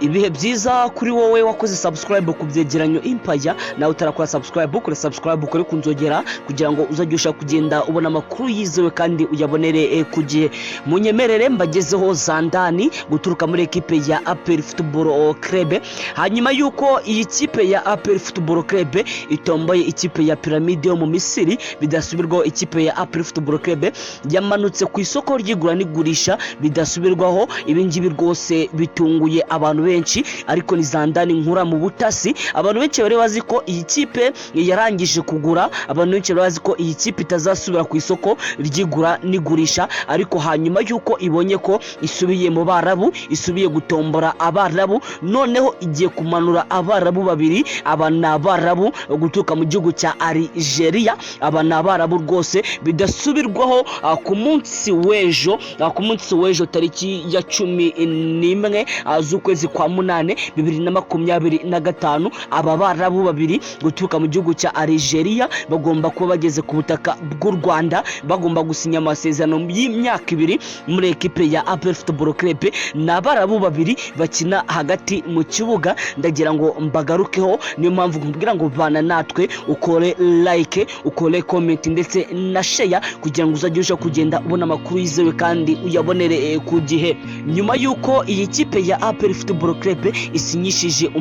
Ibihe byiza kuri wowe wakoze subscribe ku byegeranyo Empire, nawe utarakora subscribe ukore subscribe ukore kunzogera kugira ngo uzajye kugenda ubona amakuru yizewe kandi uyabonere ku gihe. Munyemerere mbagezeho Zandani guturuka muri ekipe ya APR Football Club, hanyuma yuko iyi kipe ya APR Football Club itomboye ikipe ya Pyramide yo mu Misiri, bidasubirwaho ikipe ya APR Football Club yamanutse ku isoko ry'igura n'igurisha bidasubirwaho. Ibingibi rwose bitunguye abantu benshi, ariko ni Zandani nkura mu butasi. Abantu benshi bari bazi ko iyi kipe yarangije kugura, abantu benshi bari bazi ko iyi kipe itazasubira ku isoko ry'igura n'igurisha, ariko hanyuma yuko ibonye ko isubiye mu Barabu, isubiye gutombora Abarabu, noneho igiye kumanura Abarabu babiri. Aba ni Abarabu guturuka mu gihugu cya Algeria, aba ni Abarabu rwose bidasubirwaho. Ku munsi w'ejo tariki ya 11 z'ukwezi kwa munane 2025, aba Barabu babiri guturuka mu gihugu cya Algeria bagomba kuba bageze ku butaka bw'u Rwanda, bagomba gusinya amasezerano y'imyaka 2 muri ekipe ya APR Football Club. Ni Abarabu babiri bakina hagati mu kibuga, ndagira ngo mbagarukeho. Niyo mpamvu nkubwira ngo bana natwe ukore like, ukore comment ndetse na share kugira ngo uzajye kugenda ubona amakuru yizewe kandi uyabonere ku gihe. Nyuma yuko iyi kipe ya APR Football Club isinyishije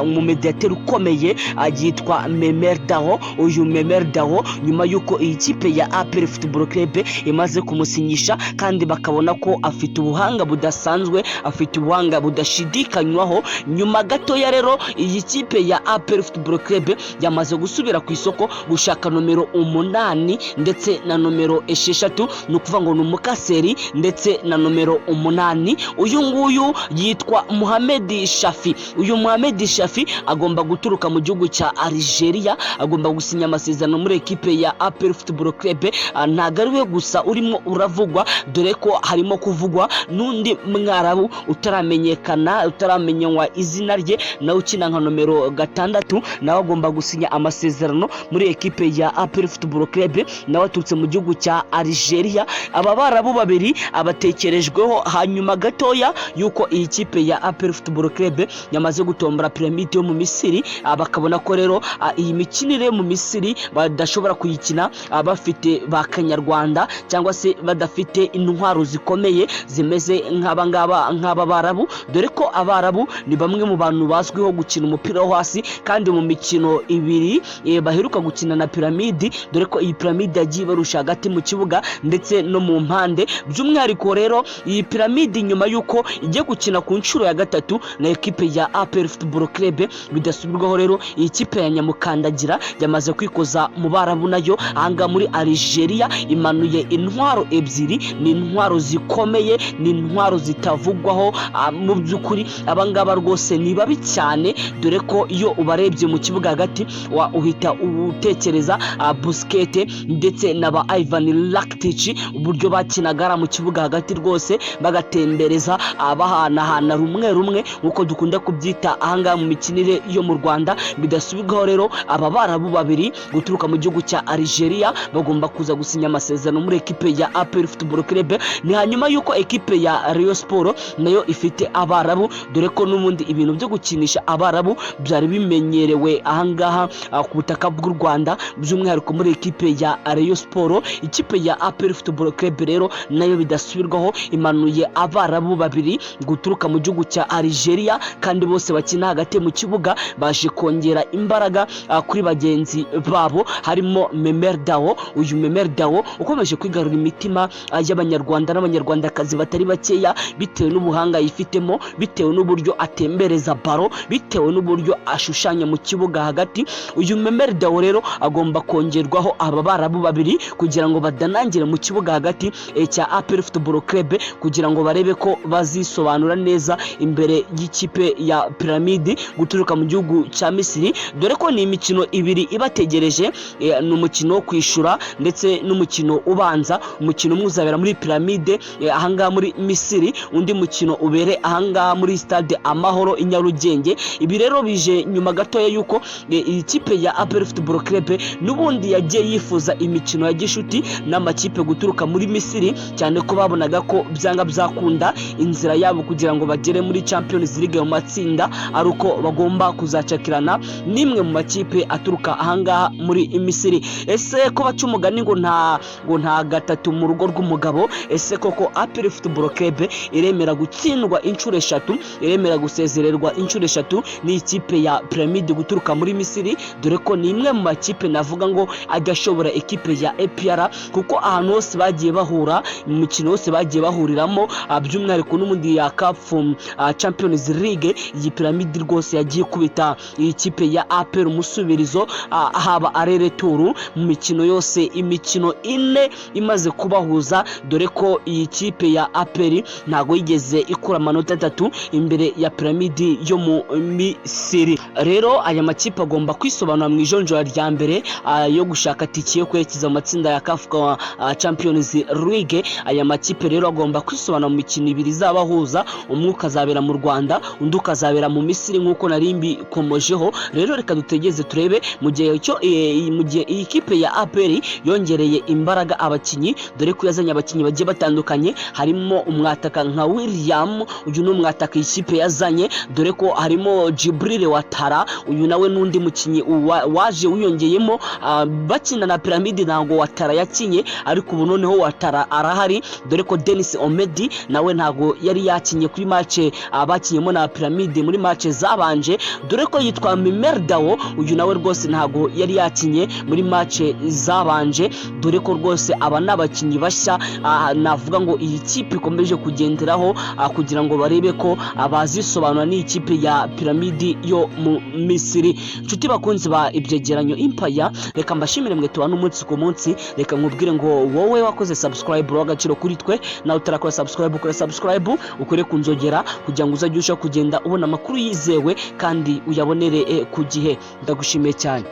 umumediateur ukomeye yitwa Memer Daho. Uyu Memer Daho, nyuma yuko iyi kipe ya APR Football Club imaze kumusinyisha kandi bakabona ko afite ubuhanga budasanzwe, afite ubuhanga budashidikanywaho, nyuma gato ya rero iyi kipe ya APR Football Club yamaze gusubira ku isoko gushaka nomero 8 ndetse na nomero 6, nukuvuga ngo numukaseri ndetse na nomero 8. Uyu nguyu yitwa Mohamed Shafi. Uyu Mohamed Shafi agomba guturuka mu gihugu cya Algeria, agomba gusinya amasezerano muri ekipe ya APR Football Club. Ntago ari we gusa urimo uravugwa, dore ko harimo kuvugwa n'undi Mwarabu utaramenyekana, utaramenywa izina rye, nawe ukina nka nomero 6, nawe agomba gusinya amasezerano muri ekipe ya APR Football Club, nawe aturutse mu gihugu cya Algeria. Aba Barabu babiri abatekerejweho hanyuma gatoya yuko iyi kipe ya APR Football Club yamaze gutombora Pyramide yo mu Misiri. Bakabona ko rero iyi mikinire mu Misiri badashobora kuyikina bafite ba Kanyarwanda cyangwa se badafite intwaro zikomeye zimeze nk'aba Barabu, dore ko Abarabu ni bamwe mu bantu bazwiho gukina umupira wo hasi, kandi mu mikino 2 baheruka gukina na Pyramide, dore ko iyi Pyramide yagiye barusha hagati mu kibuga ndetse no mu mpande. By'umwihariko rero iyi Pyramide nyuma yuko igiye gukina ku nshuro ya 3 na ekipe ya APR Football Club bidasubirwaho, rero iyi kipe ya Nyamukandagira yamaze kwikoza mu Barabu, nayo ahanga muri Algeria imanuye intwaro 2. Ni intwaro zikomeye, ni intwaro zitavugwaho. Mu by'ukuri abangaba rwose ni babi cyane, dore ko iyo ubarebye mu kibuga hagati uhita utekereza Busquets ndetse na ba Ivan Rakitic, uburyo bakinagara mu kibuga hagati rwose bagatembereza abahanahana rumwe nkuko dukunda kubyita ahanga mu mikinire yo mu Rwanda. Bidasubirwaho rero aba Barabu babiri guturuka mu gihugu cya Algeria bagomba kuza gusinya amasezerano muri ekipe ya APR Football Club. Ni hanyuma yuko ekipe ya Rayon Sport nayo ifite Abarabu, dore ko n'ubundi ibintu byo gukinisha Abarabu byari bimenyerewe ahangaha ku butaka bw'u Rwanda, by'umwihariko muri ekipe ya Rayon Sport. Ikipe ya APR Football Club rero nayo bidasubirwaho imanuye Abarabu babiri guturuka mu gihugu cya Algeria, kandi bose bakina hagati mu kibuga baje kongera imbaraga kuri bagenzi babo, harimo Memer Daho. Uyu Memer Daho ukomeje kwigarura imitima y'Abanyarwanda n'Abanyarwandakazi batari bakeya, bitewe n'ubuhanga yifitemo, bitewe n'uburyo atembereza baro, bitewe n'uburyo ashushanya mu kibuga hagati. Uyu Memer Daho rero agomba kongerwaho aba Barabu babiri kugira ngo badanangire mu kibuga hagati cya APR Football Club, kugira ngo barebe ko bazisobanura neza imbere y'ikipe ya Pyramide guturuka mu gihugu cya Misiri, dore ko ni imikino 2 ibategereje. Ni umukino wo kwishura ndetse n'umukino ubanza. Umukino umwe uzabera muri Pyramide ahanga muri Misiri, undi mukino ubere ahanga muri Stade Amahoro i Nyarugenge. Ibi rero bije nyuma gato yuko ikipe ya APR Football Club n'ubundi yagiye yifuza imikino ya gishuti n'amakipe guturuka muri Misiri, cyane ko babonaga ko byanga byakunda inzira yabo kugira ngo bagere muri Champions League mu matsinda ari uko bagomba kuzacakirana nimwe mu makipe aturuka ahangaha muri Misiri. Ese ko baca umugani ngo nta gatatu mu rugo rw'umugabo, ese koko APR Football Club iremera gutsindwa inshuro 3, iremera gusezererwa inshuro 3 ni ikipe ya Pyramid guturuka muri Misiri, dore ko ni imwe mu makipe navuga ngo agashobora ekipe ya APR, kuko ahantu hose bagiye bahura mu mikino yose bagiye bahuriramo by'umwihariko n'umundi ya CAF Champions League, iyi Pyramid rwose yagiye kubita iyi kipe ya APR umusubirizo haba arere turu mu mikino yose, imikino 4 imaze kubahuza, dore ko iyi kipe ya APR ntago yigeze ikura amanota 3 imbere ya Pyramid yo mu Misiri. Rero aya makipe agomba kwisobanura mu ijonjora rya mbere yo gushaka tiki yo kwerekeza mu matsinda ya CAF Champions League. Aya makipe rero agomba kwisobanura mu mikino 2 zabahuza, umwe ukazabera mu Rwanda undi ukazabera mu Misiri nkuko narimbi komojeho. Rero reka dutegeze turebe mu gihe iyi kipe ya APR yongereye imbaraga abakinyi, dore ko yazanye abakinyi bagiye batandukanye, harimo umwataka nka William, uyu no mwataka ikipe yazanye, dore ko harimo Jibril Watara, uyu nawe nundi mukinyi waje wiyongeyemo bakina na Pyramid. Ntago Watara yakinye, ariko ubu noneho Watara arahari, dore ko Dennis Omedi nawe ntago yari yakinye kuri match abakinyemo na Pyramid muri match zabanje, dore ko yitwa Mimerdawo, uyu nawe rwose ntago yari yakinye muri match zabanje, dore ko rwose aba nabakinyi bashya navuga ngo iyi kipe ikomeje kugenderaho kugira ngo barebe ko abazisobanura ni ikipe ya Pyramid yo mu Misiri. Nshuti bakunzi ba ibyegeranyo Empire, reka mbashimire mwe tubana umunsi ku munsi, reka nkubwire ngo wowe wakoze subscribe wagaciro kuri twe, nawe utarakora subscribe ukore subscribe, ukore kunzogera kugira ngo uzajye kugenda ubona amakuru yizewe kandi uyabonere ku gihe. Ndagushimiye cyane.